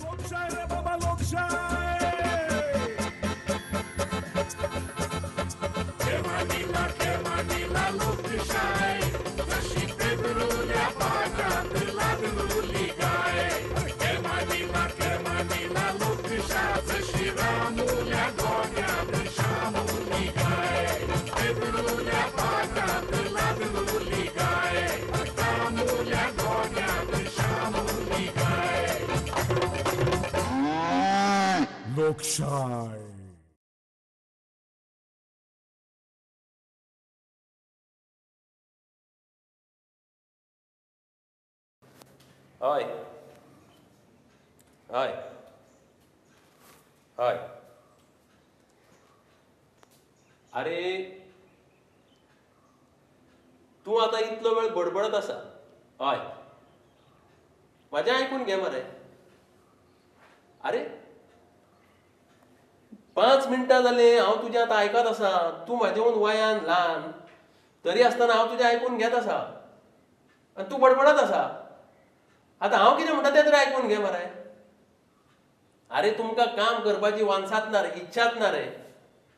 लोकशाही रे बाबा लोकशाही केव्हा लोकशाही जशी पेबरूल्या पाटात लागलेली गाय केव्हा लोकशाही जशी रामुल्या गोट्यात शामुली गाय पेबरूल्या पाटात लागलेली गाय रामुल्या गोट्यात शामुली गाय लोकशाही हय हय हय अरे तूं आतां इतलो वेळ बडबडत आसा हय म्हाजें आयकून घे मरे अरे 5 मिनटां जाली हांव तुजें आतां आयकत आसा तूं म्हाजेवन वयान ल्हान तरी आसतना हांव तुजें आयकून घेत आसा आनी तूं बडबडत आसा आतां हांव कितें म्हणटा तें तरी आयकून घे मरे अरे तुमकां काम करपाची वानसात ना रे इच्छाच ना रे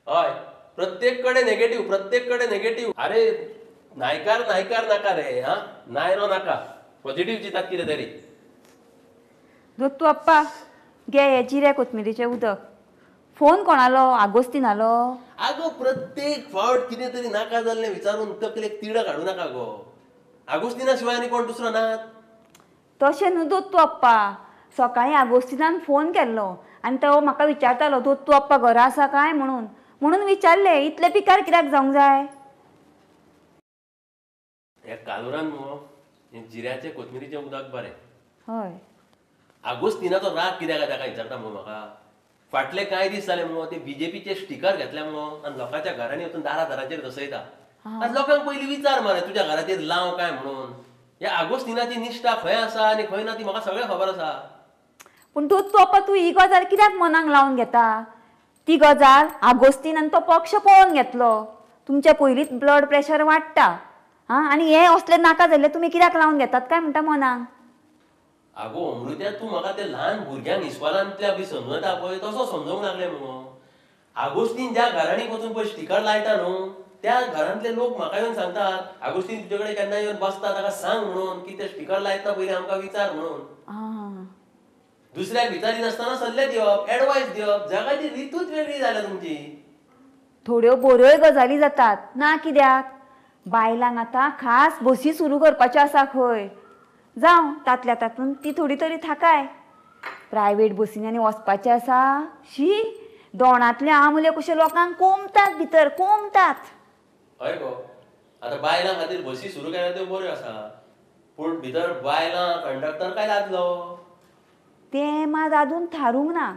हय प्रत्येक कडेन नेगेटीव अरे नायकार नाका रे हा नायरो नाका पॉझिटिव्ह चिंतात कितें तरी दत्तू अप्पा घे हे जिरे कोथमिरीचें उदक फोन कोणालो आगोस्तीनालो आगो प्रत्येक फावट कितें तरी नाका जाल्लें विचारून तकलेक तिडक हाडूं नाका गो आगोस्तिना शिवाय आनी कोण दुसरो नात तशें न्हू दत्तू अप्पा सकाळीं आगोस्तिनान फोन केल्लो आनी तो म्हाका विचारतालो दत्तू अप्पा घरा आसा काय म्हणून विचारलें इतले पिकार कित्याक जावंक जाय ह्या कालुरान मुगो हें जिऱ्याचें कोथमिरीचें उदक बरें हय आगोस्तिनाचो राग कित्याक ताका विचारता मुगो म्हाका फाटले कांय दीस जाले मुगो ते बीजेपीचे स्टिकर घेतल्या मुगो आनी लोकांच्या घरांनी वचून दारादाराचेर दसयता आनी लोकांक पयलीं विचार मरे तुज्या घराचेर लाव काय म्हणून ह्या आगोस्तिनाची निश्ठा खंय आसा आनी खंय ना ती म्हाका सगळें खबर आसा पूण दत्तू अप्पा तूं ही गजाल कित्याक मनाक लावन घेता ती गजाल आगोस्तीन आनी तो पक्ष पळोवन घेतलो तुमचें पयलींच ब्लड प्रेशर वाडटा हां आनी हे असले नाका जाल्ले तुमी कित्याक लावन घेतात काय म्हणटा मनाक आगो अमृत्या तूं म्हाका ते ल्हान भुरग्यांक इस्कॉलांतल्या बी समजता पळय तसो समजूंक लागले मुगो आगोस्तीन ज्या घरांनी वचून पळय स्टिकर लायता न्हू त्या घरांतले लोक म्हाका येवन सांगतात आगोस्तीन तुजे कडेन केन्ना येवन बसता ताका सांग म्हणून की ते स्टिकर लायतना पयलीं आमकां विचार म्हणून दुसऱ्याक विचारिनासतना सल्ले दिवप एडवायस दिवप जगाची रितूच वेगळी जाल्या तुमची थोड्यो बऱ्योय गजाली जातात ना कित्याक बायलांक आतां खास बसी सुरू करपाच्यो आसा खंय जावं तातल्या तातूंत ती थोडी तरी थाकाय प्रायवेट बसींनी आनी वचपाचें आसा शी दोणांतले आमले कशे लोकांक कोंबतात भितर कोंबतात हय गो आतां बायलां खातीर बसी सुरू केल्या त्यो बऱ्यो आसा पूण भितर बायलां कंडक्टर काय दादलो तें मात अजून थारूंक ना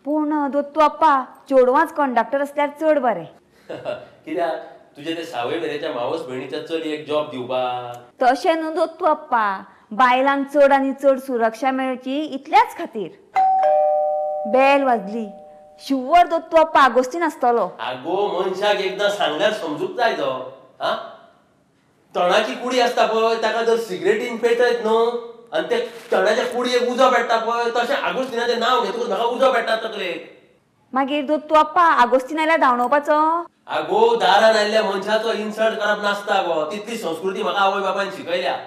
पूण दत्तू अप्पा चेडवांच कंडक्टर आसल्यार चड बरें कित्याक तुजे ते सावय वेरेच्या मावस भयणीच्या चलयेक जॉब दिवपाक तशें न्हू दत्तू अप्पा बायलांक चड आनी चड सुरक्षा मेळची इतल्याच खातीर बेल वाजली शुवर दत्तू अप्पा आगोस्तीन आसतलो आगो मनशाक एकदां सांगल्यार समजूंक जाय तो हा तणाची कुडी आसता पळय ताका जर सिगरेटीन पेटयत न्हू आनी ते तणाच्या कुडयेक उजो पेट्टा पळय तशें आगोस्तिनाचें नांव घेतकूच म्हाका उजो पेट्टा तकलेक मागीर दत्तू अप्पा आगोस्तीन आयल्यार धांवणोवपाचो आगो दारान आयल्ल्या मनशाचो इन्सल्ट करप नासता गो तितली संस्कृती म्हाका आवय बापायन शिकयल्या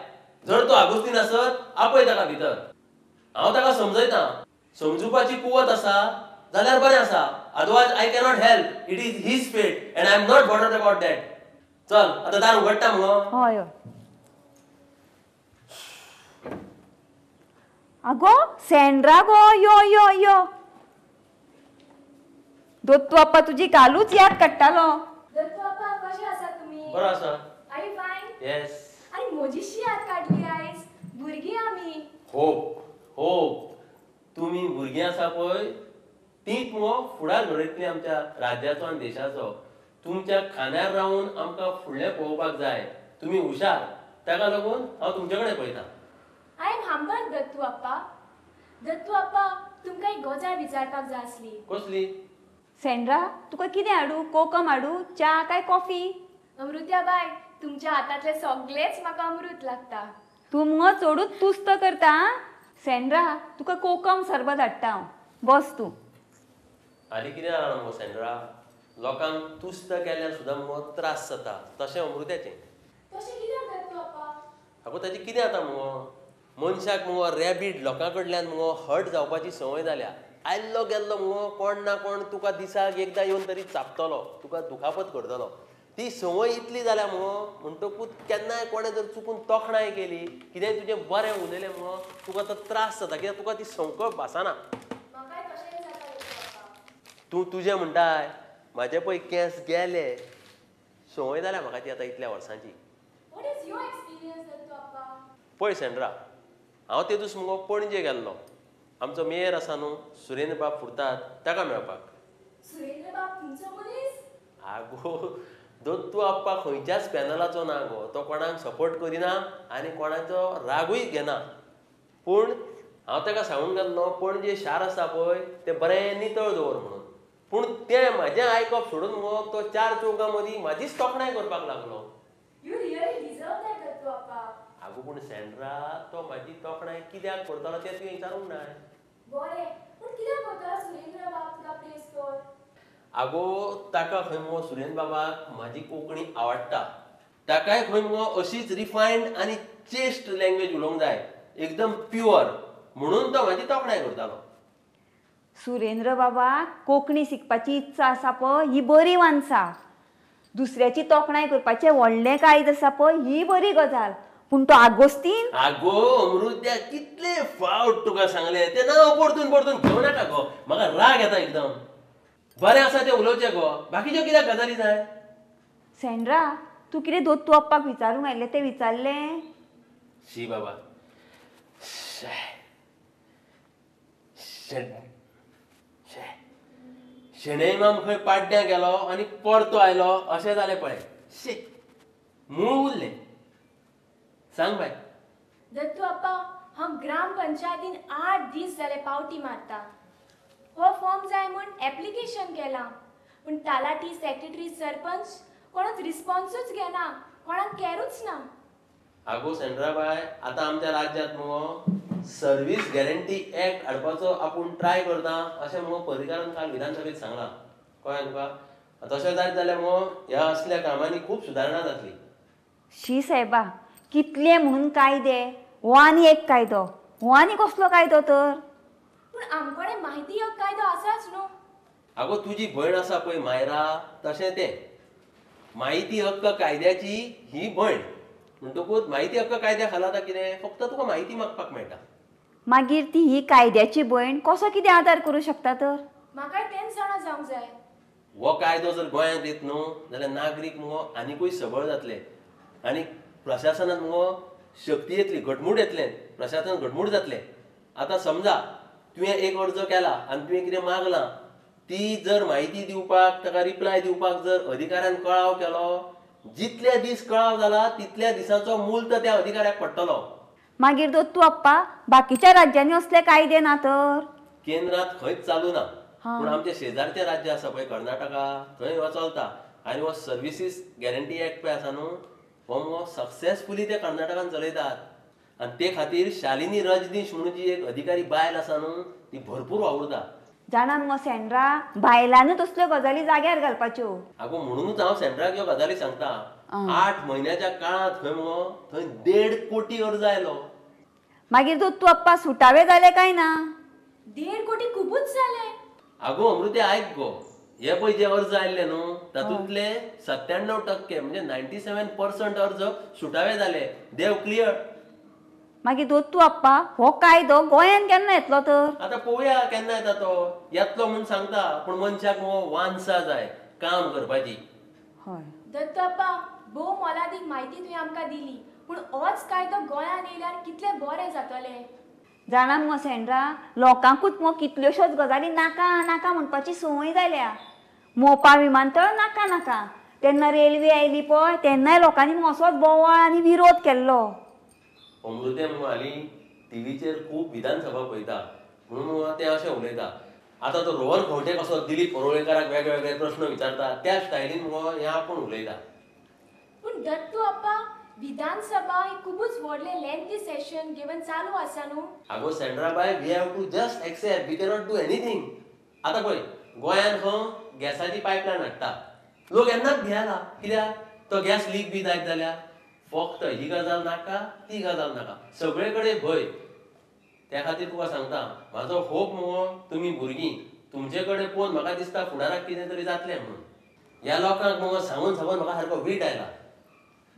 जर तो आगोस्तीन आसत आपय ताका भितर हांव ताका समजयता समजुपाची कुवत आसा जाल्यार बरें आसा otherwise I cannot help it is his फेट end I am not bothered about that चल आतां दार उगडटा मुगो हय हय आगो सेंड्रा गो यो यो यो दत्तू अप्पा तुजी कालूच याद काडटालो दत्तू अप्पा कशे आसात तुमी बरो आसा आय फायन येस आनी म्हजीशी याद काडली आयज भुरगीं आमी होप होप तुमी भुरगीं आसा पळय तीच मुगो फुडार घडयतली आमच्या राज्याचो आनी देशाचो तुमच्या खांद्यार रावन आमकां फुडलें पळोवपाक जाय तुमी हुशार ताका लागून हांव तुमचे कडेन पळयतां आय एम हंबल दत्तू अप्पा तुमकां एक गजाल विचारपाक जाय आसली कसली सेंड्रा तुका कितें हाडूं कोकम हाडूं च्या काय कॉफी अमृत्या बाय तुमच्या हातांतले सगळेच म्हाका अमृत लागता तूं मुगो चडूच तुस्त करता सेंड्रा तुका कोकम सरबत हाडटा हांव. बस तूं. आनी कितें जालां मगो सेंड्रा, लोकांक तुस्त केल्यार सुद्दां मगो त्रास जाता, तशें अमृत्याचें. तशें कित्याक दत्तू आप्पा? आगो ताचें कितें जाता मगो, मनशाक मगो रॅबीट लोकां कडल्यान मगो हर्ट जावपाची संवय जाल्या. आयल्लो गेल्लो मगो कोण ना कोण तुका दिसाक एकदां येवन तरी चापतलो, तुका दुखापत करतलो. ती संवय इतली जाल्या मगो, म्हणटकूच केन्नाय कोणें जर चुकून तोखणाय केली, कितेंय तुजें बरें उलयलें मगो, तुका तो त्रास जाता, कित्याक तुका ती संकळ भासना. म्हाकाय तशेंच जाता दत्तू आप्पा. तूं तुजें म्हणटाय, म्हाजे पळय केंस गेले, संवय जाल्या म्हाका ती आतां इतल्या वर्सांची. What is your experience, Dattu आप्पा? पळय सेंड्रा, हांव ते दीस मगो पणजे गेल्लो. आमचो मेयर आसा न्हू सुरेंद्र बाब फुर्ताद, ताका मेळपाक. सुरेंद्र बाब तुमचो मनीस? आगो दत्तू आप्पा खंयच्याच पॅनलाचो ना गो, तो कोणाक सपोर्ट करिना आनी कोणाचो रागूय घेना. पूण हांव ताका सांगून गेल्लो पणजे शार आसा पळय तें बरें नितळ दवर म्हणून. पूण तें म्हाजें आयकप सोडून मगो तो चार चौगां मदीं म्हाजीच तोखणाय करपाक लागलो. You really deserve that, Dattu आप्पा. आगो पूण सेंड्रा, तो म्हाजी तोखणाय कित्याक करतालो तें तुवें विचारूंक नाय. बरें, पूण कित्याक करता सुरेंद्र बाब तुका प्रेस कर? आगो ताका खंय मगो सुरेंद्र बाबाक म्हाजी कोंकणी आवडटा. ताकाय खंय मगो अशीच रिफायंड आनी चेस्ट लँग्वेज उलोवंक जाय, एकदम प्युअर, म्हणून तो म्हाजी तोखणाय करतालो. सुरेंद्र बाबाक कोंकणी शिकपाची इत्सा आसा पळय ही बरी मानसा. दुसऱ्याची तोखणाय करपाचें व्हडलें कायद आसा पळय ही बरी गजाल. पूण तो आगोस्तीन आगो अमृत्या कितले फावट तुका सांगले तें नांव परतून परतून घेवं नाका गो, म्हाका राग येता एकदम. बरें आसा तें उलोवचें गो, बाकीच्यो कित्याक गजाली जाय. सेंड्रा तूं कितें दत्तू आप्पाक विचारूंक आयलें तें विचारलें? शी बाबा, शेणै माम खंय पाड्ड्यां गेलो आनी परतो आयलो अशें जालें पळय. शे मूळ उरलें. सांग बाय. दत्तू आप्पा, हांव ग्राम पंचायतीन 8 दीस जाले पावटी मारता. हो फॉर्म जाय म्हूण एप्लिकेशन केलां, पूण तालाटी, सेक्रेटरी, सरपंच कोणूच रिस्पॉन्सूच घेना, कोणाक कॅरूच ना. आगो सेंड्रा बाय, आतां आमच्या राज्यांत मगो सर्वीस गॅरंटी एक्ट हाडपाचो आपूण ट्राय करता अशें मगो पर्रीकारान काल विधानसभेत सांगलां. कळ्ळें तुका? तशें जायत जाल्यार मगो ह्या असल्या कामांनी खूब सुदारणा जातली. शी सायबा, कितले म्हणून कायदे, हो आनी एक कायदो, हो आनी कसलो कायदो तर? पूण आमकडे माहिती हो कायदो आसाच न्हू. आगो तुजी भयण आसा पळय मायरा, तशें तें माहिती हक्क कायद्याची ही भयण. म्हणटकूच माहिती हक्क कायद्या खाला आतां कितें, फक्त तुका माहिती मागपाक मेळटा. मागीर ती ही कायद्याची भयण कसो कितें आदार करूं शकता तर? म्हाकाय तेंच जाणा जावंक जाय. हो कायदो जर गोंयांत येत न्हू जाल्यार नागरीक मगो आनिकूय सबळ जातले आनी प्रशासनान मगो शक्ती येतली, घटमूट येतलें, प्रशासन घटमूट जातलें. आतां समजा तुवें एक अर्ज केला आनी तुवें कितें मागलां, ती जर म्हायती दिवपाक, ताका रिप्लाय दिवपाक जर अधिकाऱ्यान कळाव केलो, जितले दीस कळाव जाला तितल्या दिसाचो मूल्त त्या अधिकाऱ्याक पडटलो. मागीर दत्तू आप्पा, बाकीच्या राज्यांनी असले कायदे ना तर? केंद्रांत खंयच चालू ना, पूण आमचे शेजारचे राज्य आसा पळय कर्नाटका, थंय हो चलता. आनी हो सर्विसीस गॅरंटी एक्ट पळय आसा न्हू, हो मगो सक्सेसफुली ते कर्नाटकान चलयतात. आनी ते खातीर शालिनी रजनीश म्हणून जी एक अधिकारी बायल आसा न्हू, ती भरपूर वावुरता. जाणा मगो सेंड्रा, बायलांनी तसल्यो गजाली जाग्यार घालपाच्यो. आगो म्हणूनच हांव सेंट्राक ह्यो गजाली सांगता. 8 म्हयन्याच्या काळांत खंय मगो थंय 1.5 कोटी अर्ज आयलो. मागीर दत्तू आप्पा सुटावे जाले काय ना? 1.5 कोटी खूबच जाले. आगो अमृते आयक गो, हे पळय जे अर्ज आयले न्हू तातूंतले 97% म्हणजे 97% अर्ज सुटावे जाले. देव क्लियर. मागीर दत्तू आप्पा, हो कायदो गोंयान केन्ना येतलो तर? आतां पळोवया केन्ना येता तो. येतलो म्हूण सांगता, पूण मनशाक मगो वानसा जाय काम करपाची. हय. दत्तू आप्पा, भोव मोलादीक म्हायती तुवें आमकां दिली, पूण होच कायदो गोंयान येयल्यार कितलें बरें जातलें. जाणा मगो सेंड्रा, लोकांकूच मगो कितल्योश्योच गजाली नाका नाका म्हणपाची संवय जाल्या. मोपा विमानतळ नाका नाका, तेन्ना रेल्वे आयली पळय तेन्नाय लोकांनी मगो असोच बोवाळ आनी विरोध केल्लो. अमृते मगो हालीं टीव्हीचेर खूब विधानसभा पळयता, म्हणून मगो ते अशें उलयता. आतां तो रोहन खंवटे कसो दिलीप परोळेकाराक वेगळे वेगळे प्रश्न विचारता, त्या स्टायलीन मगो हें आपूण उलयता. पूण दत्तू आप्पा, विधानसभा ही खूपच व्हडले लेंथी सेशन घेवन चालू आसा न्हू. आगो सेंड्रा बाय, we have to just accept, we cannot do anything. आता पळय, गोंयांत गॅसाची पायपलायन हाडटा, लोक येन्नाच भियेला. कित्याक तो गॅस लीक बी जायत जाल्यार फक्त ही गजाल नाका, ती गजाल नाका, सगळे कडेन भंय. त्या खातीर तुका सांगता, म्हाजो होप मुगो तुमी भुरगीं तुमचे कडेन पळोवन म्हाका दिसता फुडाराक कितें तरी जातलें म्हणून. ह्या लोकांक मुगो सांगून म्हाका सारको वीट आयला.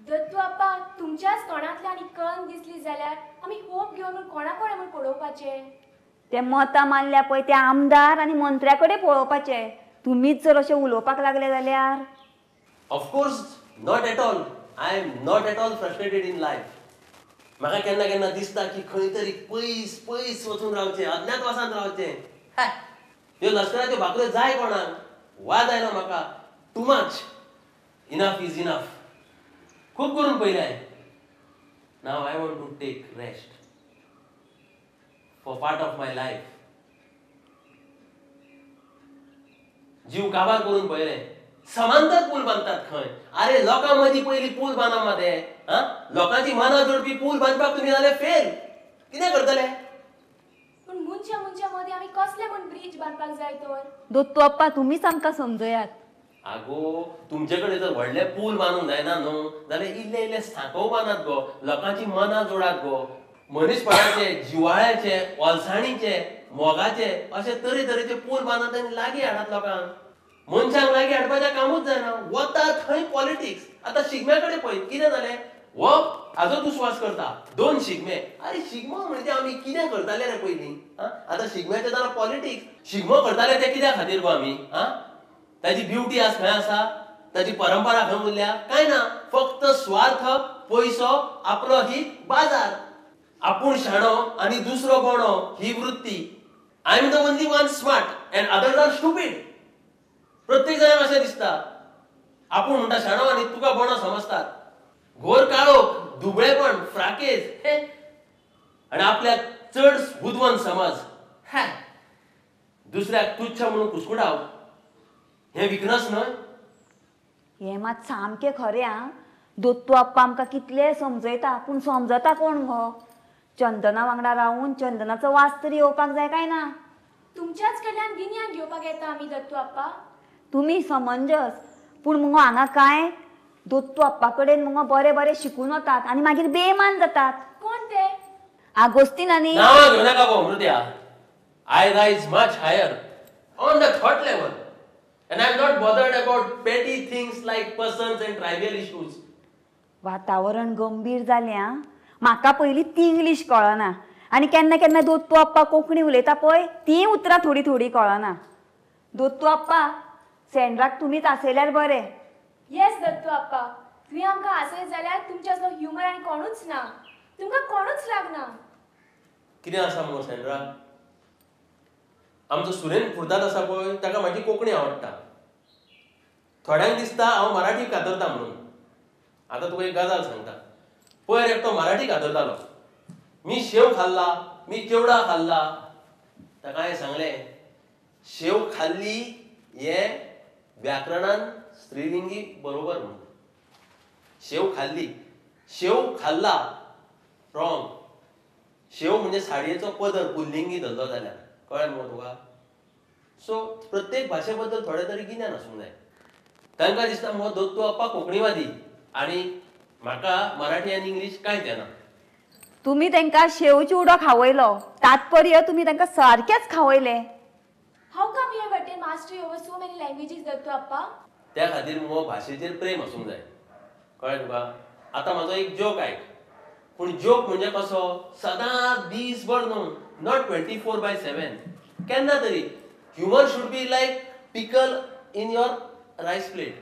दत्तू आप्पा, तुमच्याच तोंडांतल्यान ही कळन दिसली जाल्यार आमी होप घेवन कोणा कडेन म्हूण पळोवपाचे? ते मतां मारल्या पळय त्या आमदार आनी मंत्र्या कडेन पळोवपाचे. तुमीच जर अशें उलोवपाक लागले जाल्यार. Of course not at all. I am not at all frustrated in life. म्हाका केन्ना केन्ना दिसता की खंय तरी पयस पयस वचून रावचें, अज्ञातवासांत रावचें. ह्यो लश्कराच्यो भाकऱ्यो जाय कोणाक? वाद आयलो म्हाका. Too much. Enough is enough. खूब करून पयलें. Now I want to take rest for part of my life. जीव काबार करून पयलें. समांतर पूल बांदतात खंय. अरे लोकां मदीं पयलीं पूल बांदप माते. लोकांची मनां जोडपी पूल बांदपाक तुमी जाले फेल. कितें करतले? पूण मुनच्या मदीं आमी कसले म्हूण ब्रिज बांदपाक जाय तर? दत्तू अप्पा, तुमीच आमकां समजयात. आगो, तुमचे कडेन जर व्हडले पूल बांदूंक जायना न्हू जाल्यार इल्ले इल्ले सांखव बांदात गो. लोकांची मनां जोडात गो. मनीसपणाचे, जिवाळ्याचे, ओलसाणीचे, मोगाचे अशे तरेतरेचे पूल बांदत आनी लागीं हाडात लोकांक. मनशांक लागीं हाडपाचें कामूच जायना. वता थंय पॉलिटिक्स. आतां शिगम्या कडेन पळय कितें जालें. हो हाजो दुस्वास करता. 2 शिगमे. अरे शिगमो म्हणजे आमी कितें करताले रे पयलीं? आतां शिगम्याचे जाल्यार पॉलिटिक्स. शिगमो करताले ते कित्या खातीर गो आमी? ताजी ब्युटी आज खंय आसा? ताजी परंपरा खंय उरल्या? कांय ना. फक्त स्वार्थ, पयसो, आपलो हित, बाजार. आपूण शाणो आनी दुसरो बोणो ही वृत्ती. I am the only one smart and others are stupid. प्रत्येक जणांक अशें दिसता. आपूण म्हणटा शाणो आनी तुका बोणो समजतात. घोर काळोख, दुबळेपण, फ्राकेज आनी आपल्याक चड बुदवंत समज. दुसऱ्याक तुच्छ म्हणून कुसकुटाव हे विकनस न्हय. हें मात सामकें खरें आं. दत्तू अप्पा आमकां कितले समजयता, पूण समजता कोण गो? चंदना वांगडा रावून चंदनाचो वास तरी येवपाक जाय काय ना? तुमच्याच कडल्यान गिन्यान घेवपाक येता आमी दत्तू आप्पा. तुमी समंजस, पूण मुगो हांगा काय दत्तू अप्पा कडेन मुगो बरें बरें शिकून वतात आनी मागीर बेमान जातात. कोण ते? आगोस्तीनानी. नांवां घेवं नाका गो मृत्या. I rise much higher on the thought level and I'm not bothered about petty things like persons and trivial issues. वातावरण गंभीर जालें आं. म्हाका पयलीं ती इंग्लीश कळना आनी केन्ना केन्ना दत्तू अप्पा कोंकणी उलयता पळय ती उतरां थोडी थोडी कळना. दत्तू अप्पा, सेंड्राक तुमीच आसयल्यार बरें. येस दत्तू आप्पा, तुमी आमकां आसयत जाल्यार तुमच्यासलो ह्युमर आनी कोणूच ना. तुमकां कोणूच लागना. कितें आसा मुगो सेंड्रा? आमचो सुरेन फुर्ताद आसा पळय ताका म्हाजी कोंकणी आवडटा. थोड्यांक दिसता हांव मराठी कातरता म्हणून. आतां तुका एक गजाल सांगता. पयर एकटो मराठी कातरतालो. मी शेव खाल्ला, मी चिवडा खाल्ला. ताका हांवें सांगलें शेव खाल्ली हें व्याकरणान स्त्रीलिंगी बरोबर म्हणून. शेव खाल्ली, शेव खाल्ला रॉंग. शेव म्हणजे साडयेचो पदर पुल्लिंगी धरलो जाल्यार. कळ्ळें मगो तुका? सो प्रत्येक भाशे बद्दल थोडें तरी गिन्यान आसूंक जाय. तांकां दिसता मगो दत्तू अप्पा कोंकणीवादी आनी म्हाका मराठी आनी इंग्लीश कांयच येना. तुमी तांकां शेव चिवडो खावयलो, तात्पर्य तुमी तांकां सारकेंच खावयलें. How come you have attain mastery over so many languages Dattu Appa? त्या खातीर मगो भाशेचेर प्रेम आसूंक जाय. कळ्ळें तुका? आतां म्हाजो एक जोक आयक. पूण जोक म्हणजे कसो? सदांच दीसभर न्हू, नॉट 24/7. केन्ना तरी humour should be like pickle in your रायस प्लेट.